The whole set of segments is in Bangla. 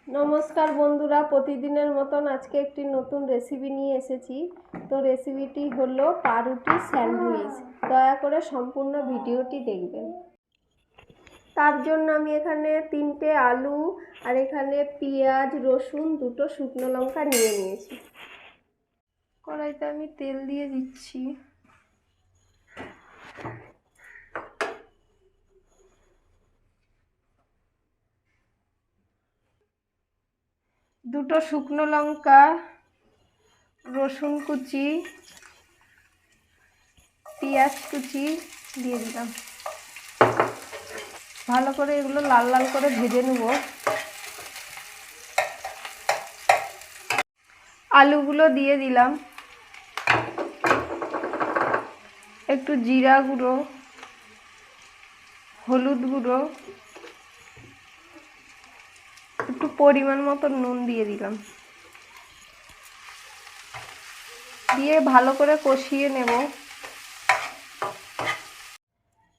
নমস্কার বন্ধুরা, প্রতিদিনের মতন আজকে একটি নতুন রেসিপি নিয়ে এসেছি। তো রেসিপিটি হলো পাউরুটি স্যান্ডউইচ। দয়া করে সম্পূর্ণ ভিডিওটি দেখবেন। তার জন্য আমি এখানে 3টে আলু আর এখানে পেঁয়াজ, রসুন, 2টো শুকনো লঙ্কা নিয়ে নিয়েছি। কড়াইতে আমি তেল দিয়ে দিচ্ছি। দুটো শুকনো লঙ্কা, রসুন কুচি, পেঁয়াজ কুচি দিয়ে দিলাম। ভালো করে এগুলো লাল লাল করে ভেজে নেব। আলুগুলো দিয়ে দিলাম। একটু জিরা গুঁড়ো, হলুদ গুঁড়ো, একটু পরিমাণ মতো নুন দিয়ে দিলাম। দিয়ে ভালো করে কষিয়ে নেব।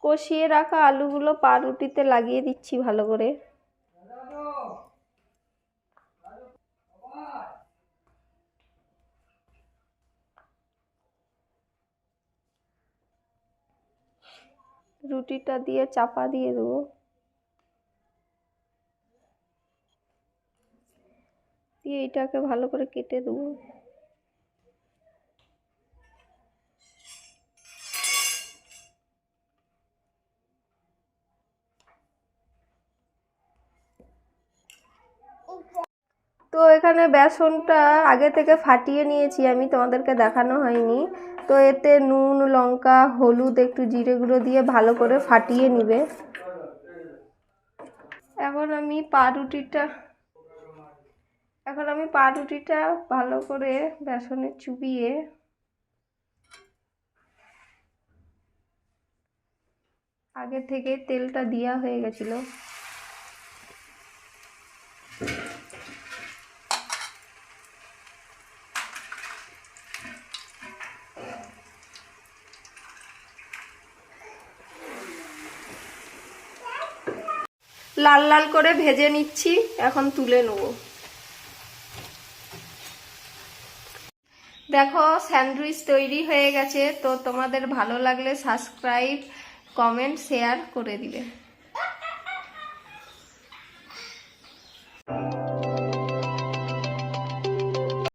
কষিয়ে রাখা আলুগুলো পাউরুটিতে লাগিয়ে দিচ্ছি ভালো করে। রুটিটা দিয়ে চাপা দিয়ে দেবো। দিয়ে এটাকে ভালো করে কেটে দেবো। তো এখানে বেসনটা আগে থেকে ফাটিয়ে নিয়েছি আমি, তোমাদেরকে দেখানো হয়নি। তো এতে নুন, লঙ্কা, হলুদ, একটু জিরে গুঁড়ো দিয়ে ভালো করে ফাটিয়ে নিবে। এখন আমি পাউরুটিটা ভালো করে বেসনে চুবিয়ে আগে থেকে তেলটা দেওয়া হয়ে গেছিল। লাল লাল করে ভেজে নিচ্ছি, এখন তুলে নেব। দেখো স্যান্ডউইচ তৈরি হয়ে গেছে। তো তোমাদের ভালো লাগলে সাবস্ক্রাইব, কমেন্ট, শেয়ার করে দিবে।